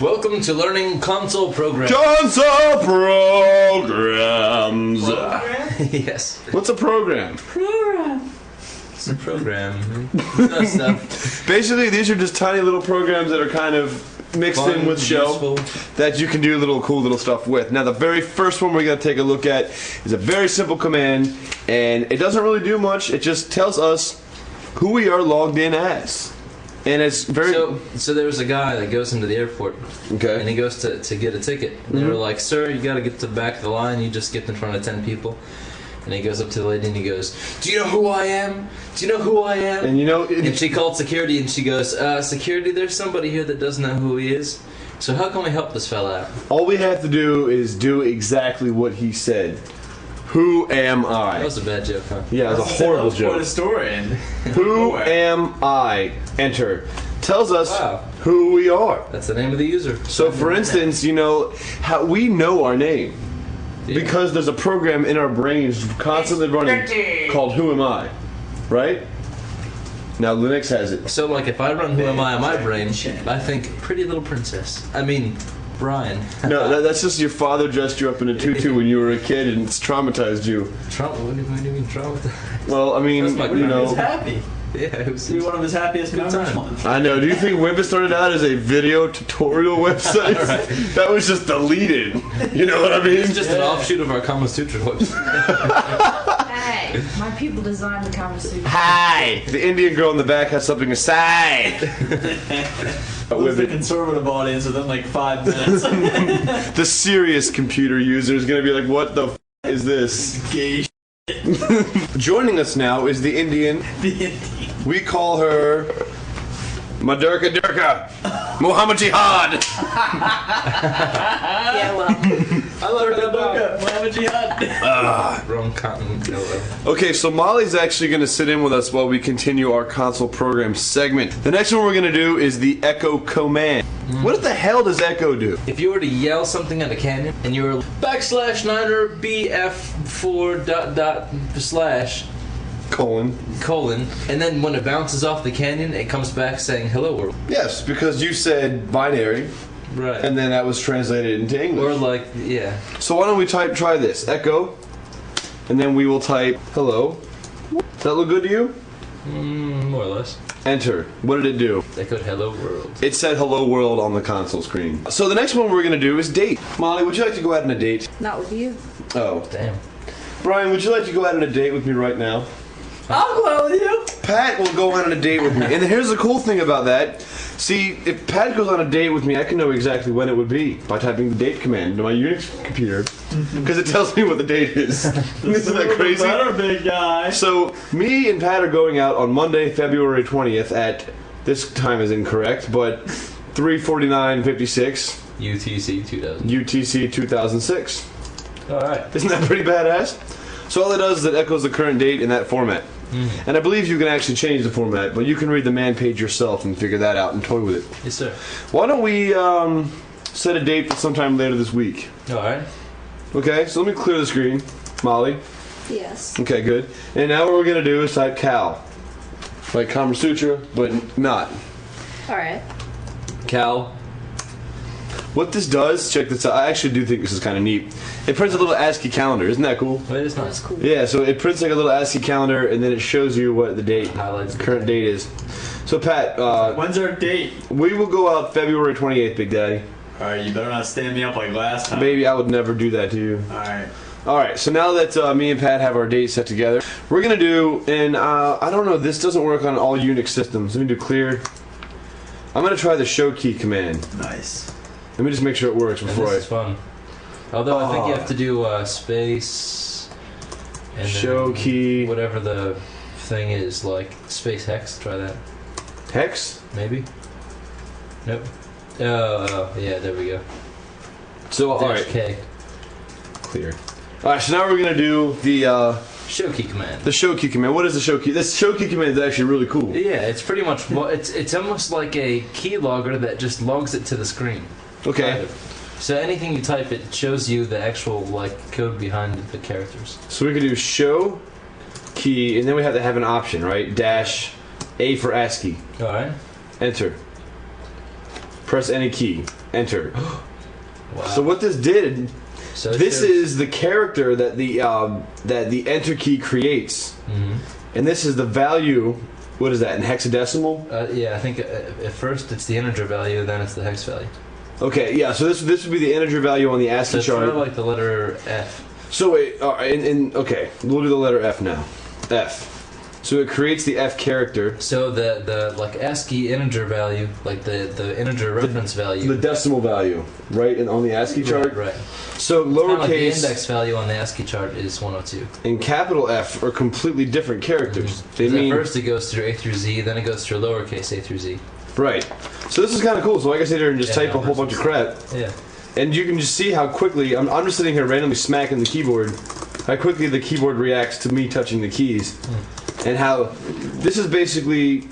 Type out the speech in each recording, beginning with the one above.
Welcome to learning console programs. Console programs. Yes. What's a program? It's a program. Stuff. Basically, these are just tiny little programs that are kind of mixed Fun, in with shell useful. that you can do cool little stuff with. Now, the very first one we're going to take a look at is a very simple command, and it doesn't really do much. It just tells us who we are logged in as. And it's very... So there was a guy that goes into the airport. Okay. And he goes to get a ticket. And they were like, sir, you got to get to the back of the line. You just skipped in front of 10 people. And he goes up to the lady and he goes, do you know who I am? Do you know who I am? And you know... And she called security and she goes, security, there's somebody here that doesn't know who he is. So how can we help this fella out? All we have to do is do exactly what he said. Who am I? That was a bad joke, huh? Yeah, it was a horrible joke. The story in. Who am I? Enter. Tells us who we are. That's the name of the user. So, for instance, you know, how we know our name. Yeah. Because there's a program in our brains constantly running called Who Am I? Right? Now, Linux has it. So, like, if I run Who Am I on my brain, I think Pretty Little Princess. I mean, Brian. No, that's just your father dressed you up in a tutu when you were a kid and it's traumatized you. What do you mean traumatized? Well, I mean, you know. He's happy. Yeah, it was One of his happiest memories. I know. Do you think Wimpus started out as a video tutorial website? Right. That was just deleted. You know what I mean? It's just an offshoot of our Kama Sutra website. Hey, my people designed the Kama Sutra. Hi! The Indian girl in the back has something to say. Who's the conservative audience within like 5 minutes? The serious computer user is going to be like, what the f is this? Gay. Joining us now is the Indian. We call her Madurka Durka. Muhammad Jihad. Yeah, well. I love that book. Muhammad Jihad. Wrong continent. Okay, so Molly's actually going to sit in with us while we continue our console program segment. The next one we're going to do is the echo command. What the hell does echo do? If you were to yell something at a canyon and you were \Niner BF4 ... Colon. and then when it bounces off the canyon, it comes back saying hello world. Yes, because you said binary, Right. and then that was translated into English. Or like, yeah. So why don't we try this, echo, and then we will type hello. Does that look good to you? More or less. Enter. What did it do? Echoed hello world. It said hello world on the console screen. So the next one we're going to do is date. Molly, would you like to go out on a date? Not with you. Oh. Damn. Brian, would you like to go out on a date with me right now? I'll go out with you. Pat will go out on a date with me. And here's the cool thing about that. See, if Pat goes on a date with me, I can know exactly when it would be by typing the date command into my UNIX computer. Because it tells me what the date is. Isn't that crazy? Better, big guy. So, me and Pat are going out on Monday, February 20th at, this time is incorrect, but 3:49:56 UTC 2000. UTC 2006. Alright. Isn't that pretty badass? So all it does is it echoes the current date in that format. And I believe you can actually change the format, but you can read the man page yourself and figure that out and toy with it. Yes, sir. Why don't we set a date for sometime later this week? Alright. Okay, so let me clear the screen. Molly. Yes. Okay, good. And now what we're going to do is type Cal. Like Kama Sutra, but not. Alright. Cal. What this does, check this out. I actually do think this is kind of neat. It prints a little ASCII calendar. Isn't that cool? Wait, it's That's not. cool. Yeah, so it prints like a little ASCII calendar, and then it shows you what the date, Highlights. current date is. So Pat, When's our date? we will go out February 28th, Big Daddy. Alright, you better not stand me up like last time. Baby, I would never do that to you. Alright. Alright, so now that me and Pat have our date set together, we're going to do, and I don't know, this doesn't work on all Unix systems. Let me do clear. I'm going to try the show key command. Nice. Let me just make sure it works And before this is fun. Although I think you have to do space and show then key. whatever the thing is, like space hex. Try that. Hex? Maybe. Nope. Oh, yeah. There we go. So, alright. K. Clear. Alright, so now we're going to do the Show key command. the show key command. What is the show key? This show key command is actually really cool. Yeah, it's pretty much. It's almost like a keylogger that just logs it to the screen. Okay. Kind of. So anything you type, it shows you the actual like code behind the characters. So we could do show key, and then we have to have an option, right? Dash A for ASCII. All right. Enter. Press any key. Enter. Wow. So what this did, So it this shows- is the character that the enter key creates, and this is the value. What is that in hexadecimal? Yeah, I think at first it's the integer value, then it's the hex value. Okay, yeah. So this would be the integer value on the So ASCII it's sort chart. of like the letter F. So wait, okay, we'll do the letter F now. F. So it creates the F character, So the like ASCII integer value, like the integer reference value. the decimal value, right? And on the ASCII chart. Right. So Kind of like the lowercase index value on the ASCII chart is 102. and capital F are completely different characters. They 'Cause mean at first it goes through A through Z, then it goes through lowercase a through Z. right. So this is kind of cool. So I can sit here and just Yeah, type a whole bunch of crap, Yeah. and you can just see how quickly I'm just sitting here randomly smacking the keyboard. How quickly the keyboard reacts to me touching the keys, and how this is basically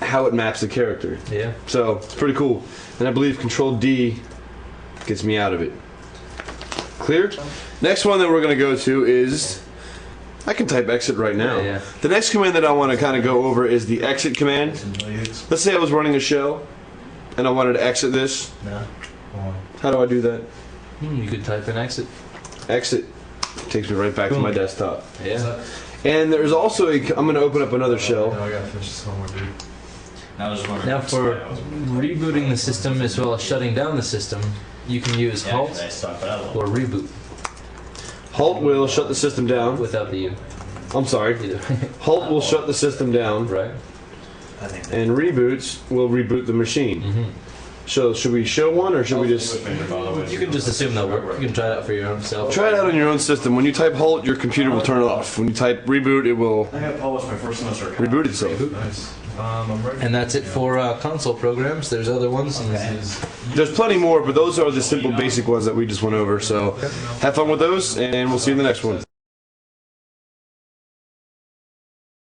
how it maps the character. Yeah. So it's pretty cool. And I believe Control D gets me out of it. Clear? Next one that we're going to go to is, I can type exit right now. Yeah. The next command that I want to kind of go over is the exit command. Let's say I was running a show and I wanted to exit this. How do I do that? You could type in exit. Exit. Takes me right back to my desktop. Yeah. And there's also a, I'm going to open up another shell. I gotta finish this homework, dude. I was just wondering. Now for rebooting the system as well as shutting down the system, you can use halt or reboot Halt will shut the system down. without the U. I'm sorry. Either. Halt will shut the system down. Right. And reboots will reboot the machine. So should we show one or should we just You can just assume that'll work. You can try it out for your own self. try it out on your own system? When you type halt, your computer will turn off. When you type reboot, it will I got published my first semester. reboot itself. Nice. I'm ready. And that's it for console programs. There's other ones. And There's plenty more, but those are the simple basic ones that we just went over. So have fun with those, and we'll see you in the next one.